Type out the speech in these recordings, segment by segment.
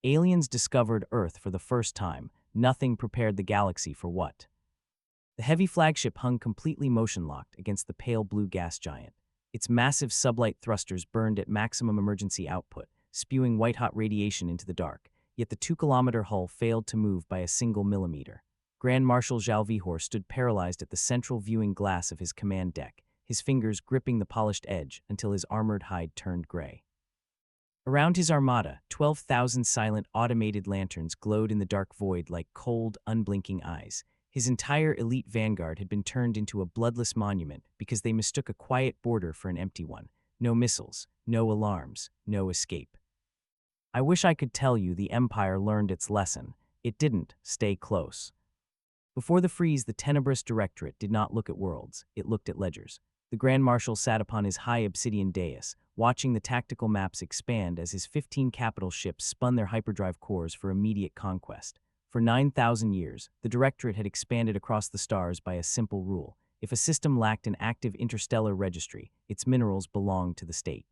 Aliens discovered Earth for the first time. Nothing prepared the galaxy for what? The heavy flagship hung completely motion-locked against the pale blue gas giant. Its massive sublight thrusters burned at maximum emergency output, spewing white-hot radiation into the dark, yet the 2-kilometer hull failed to move by a single millimeter. Grand Marshal Jalvihor stood paralyzed at the central viewing glass of his command deck, his fingers gripping the polished edge until his armored hide turned gray. Around his armada, 12,000 silent automated lanterns glowed in the dark void like cold, unblinking eyes. His entire elite vanguard had been turned into a bloodless monument because they mistook a quiet border for an empty one. No missiles, no alarms, no escape. I wish I could tell you the Empire learned its lesson. It didn't. Stay close. Before the freeze, the tenebrous Directorate did not look at worlds, it looked at ledgers. The Grand Marshal sat upon his high obsidian dais, watching the tactical maps expand as his 15 capital ships spun their hyperdrive cores for immediate conquest. For 9,000 years, the Directorate had expanded across the stars by a simple rule. If a system lacked an active interstellar registry, its minerals belonged to the state.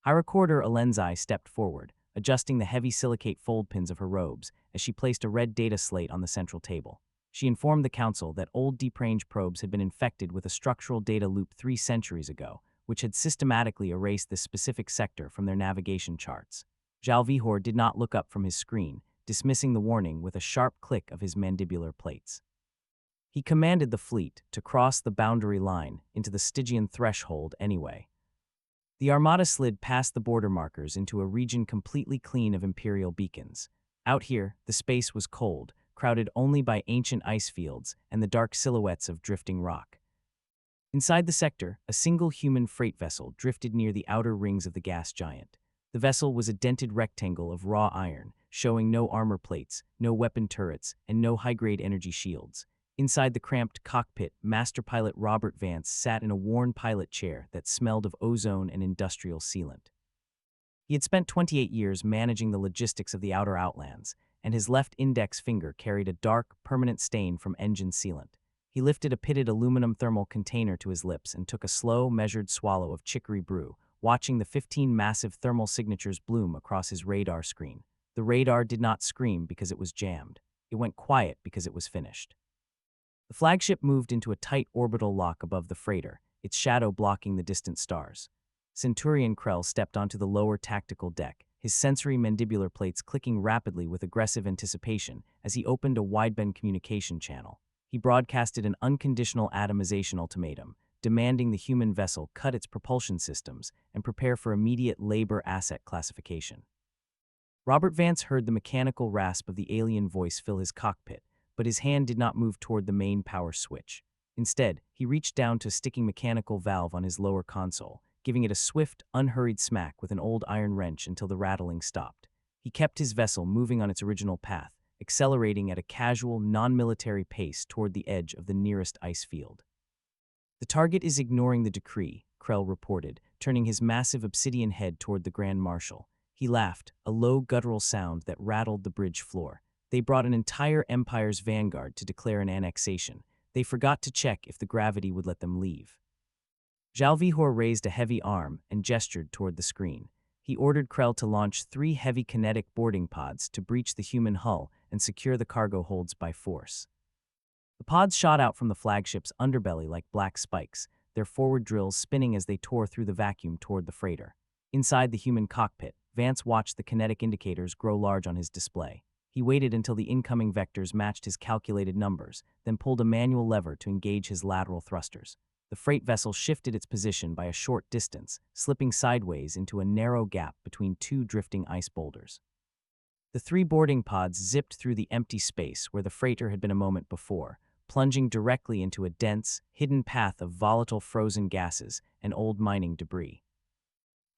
High Recorder Alenzai stepped forward, adjusting the heavy silicate fold pins of her robes as she placed a red data slate on the central table. She informed the Council that old deep range probes had been infected with a structural data loop 3 centuries ago, which had systematically erased this specific sector from their navigation charts. Jalvihor did not look up from his screen, dismissing the warning with a sharp click of his mandibular plates. He commanded the fleet to cross the boundary line into the Stygian threshold anyway. The Armada slid past the border markers into a region completely clean of Imperial beacons. Out here, the space was cold, crowded only by ancient ice fields and the dark silhouettes of drifting rock. Inside the sector, a single human freight vessel drifted near the outer rings of the gas giant. The vessel was a dented rectangle of raw iron, showing no armor plates, no weapon turrets, and no high-grade energy shields. Inside the cramped cockpit, Master Pilot Robert Vance sat in a worn pilot chair that smelled of ozone and industrial sealant. He had spent 28 years managing the logistics of the outer outlands, and his left index finger carried a dark, permanent stain from engine sealant. He lifted a pitted aluminum thermal container to his lips and took a slow, measured swallow of chicory brew, watching the 15 massive thermal signatures bloom across his radar screen. The radar did not scream because it was jammed. It went quiet because it was finished. The flagship moved into a tight orbital lock above the freighter, its shadow blocking the distant stars. Centurion Krell stepped onto the lower tactical deck, his sensory mandibular plates clicking rapidly with aggressive anticipation as he opened a wideband communication channel. He broadcasted an unconditional atomization ultimatum, demanding the human vessel cut its propulsion systems and prepare for immediate labor asset classification. Robert Vance heard the mechanical rasp of the alien voice fill his cockpit, but his hand did not move toward the main power switch. Instead, he reached down to a sticking mechanical valve on his lower console, giving it a swift, unhurried smack with an old iron wrench until the rattling stopped. He kept his vessel moving on its original path, accelerating at a casual, non-military pace toward the edge of the nearest ice field. The target is ignoring the decree, Krell reported, turning his massive obsidian head toward the Grand Marshal. He laughed, a low guttural sound that rattled the bridge floor. They brought an entire Empire's vanguard to declare an annexation. They forgot to check if the gravity would let them leave. Jalvihor raised a heavy arm and gestured toward the screen. He ordered Krell to launch 3 heavy kinetic boarding pods to breach the human hull and secure the cargo holds by force. The pods shot out from the flagship's underbelly like black spikes, their forward drills spinning as they tore through the vacuum toward the freighter. Inside the human cockpit, Vance watched the kinetic indicators grow large on his display. He waited until the incoming vectors matched his calculated numbers, then pulled a manual lever to engage his lateral thrusters. The freight vessel shifted its position by a short distance, slipping sideways into a narrow gap between 2 drifting ice boulders. The 3 boarding pods zipped through the empty space where the freighter had been a moment before, plunging directly into a dense, hidden path of volatile frozen gases and old mining debris.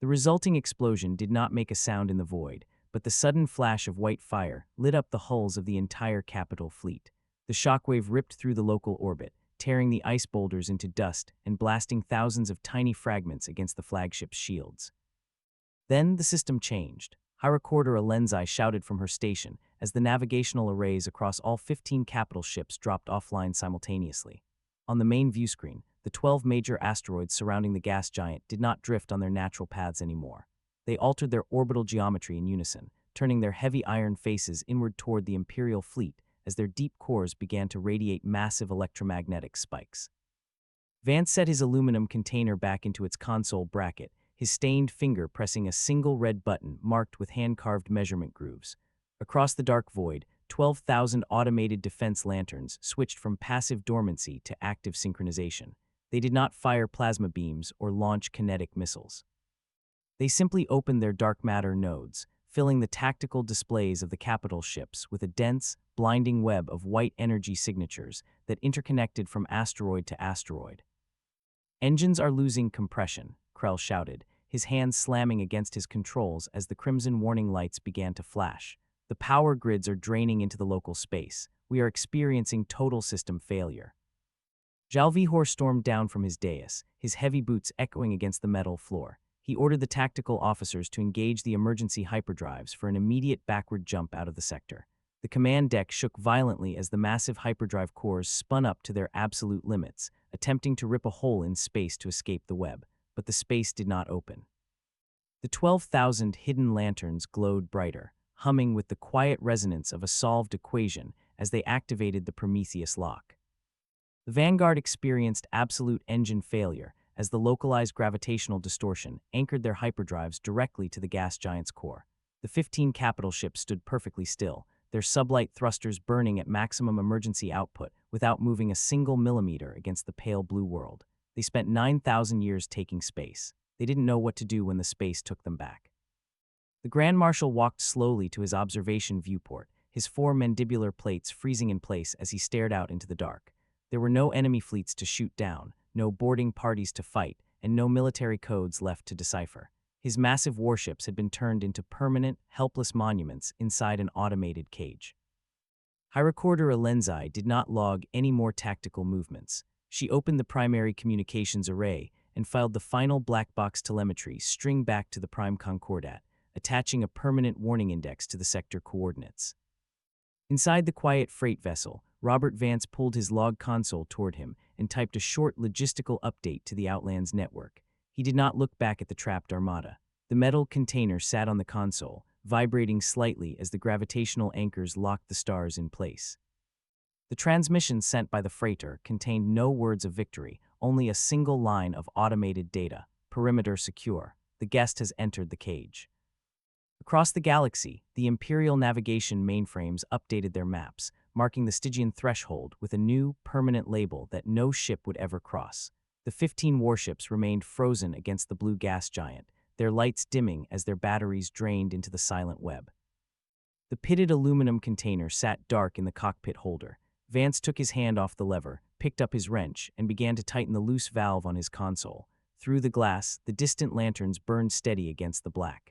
The resulting explosion did not make a sound in the void, but the sudden flash of white fire lit up the hulls of the entire capital fleet. The shockwave ripped through the local orbit, tearing the ice boulders into dust and blasting thousands of tiny fragments against the flagship's shields. Then the system changed. High Recorder Alenzai shouted from her station as the navigational arrays across all 15 capital ships dropped offline simultaneously. On the main view screen, the 12 major asteroids surrounding the gas giant did not drift on their natural paths anymore. They altered their orbital geometry in unison, turning their heavy iron faces inward toward the Imperial fleet as their deep cores began to radiate massive electromagnetic spikes. Vance set his aluminum container back into its console bracket, his stained finger pressing a single red button marked with hand-carved measurement grooves. Across the dark void, 12,000 automated defense lanterns switched from passive dormancy to active synchronization. They did not fire plasma beams or launch kinetic missiles. They simply opened their dark matter nodes, filling the tactical displays of the capital ships with a dense, blinding web of white energy signatures that interconnected from asteroid to asteroid. "Engines are losing compression," Krell shouted, his hands slamming against his controls as the crimson warning lights began to flash. "The power grids are draining into the local space. We are experiencing total system failure." Jalvihor stormed down from his dais, his heavy boots echoing against the metal floor. He ordered the tactical officers to engage the emergency hyperdrives for an immediate backward jump out of the sector. The command deck shook violently as the massive hyperdrive cores spun up to their absolute limits, attempting to rip a hole in space to escape the web, but the space did not open. The 12,000 hidden lanterns glowed brighter, humming with the quiet resonance of a solved equation as they activated the Prometheus lock. The Vanguard experienced absolute engine failure as the localized gravitational distortion anchored their hyperdrives directly to the gas giant's core. The 15 capital ships stood perfectly still, their sublight thrusters burning at maximum emergency output without moving a single millimeter against the pale blue world. They spent 9,000 years taking space. They didn't know what to do when the space took them back. The Grand Marshal walked slowly to his observation viewport, his 4 mandibular plates freezing in place as he stared out into the dark. There were no enemy fleets to shoot down, no boarding parties to fight, and no military codes left to decipher. His massive warships had been turned into permanent, helpless monuments inside an automated cage. Hyrecorder Alenzai did not log any more tactical movements. She opened the primary communications array and filed the final black box telemetry string back to the Prime Concordat, attaching a permanent warning index to the sector coordinates. Inside the quiet freight vessel, Robert Vance pulled his log console toward him and typed a short logistical update to the Outlands network. He did not look back at the trapped armada. The metal container sat on the console, vibrating slightly as the gravitational anchors locked the stars in place. The transmission sent by the freighter contained no words of victory, only a single line of automated data. Perimeter secure. The guest has entered the cage. Across the galaxy, the Imperial navigation mainframes updated their maps, marking the Stygian threshold with a new, permanent label that no ship would ever cross. The 15 warships remained frozen against the blue gas giant, their lights dimming as their batteries drained into the silent web. The pitted aluminum container sat dark in the cockpit holder. Vance took his hand off the lever, picked up his wrench, and began to tighten the loose valve on his console. Through the glass, the distant lanterns burned steady against the black.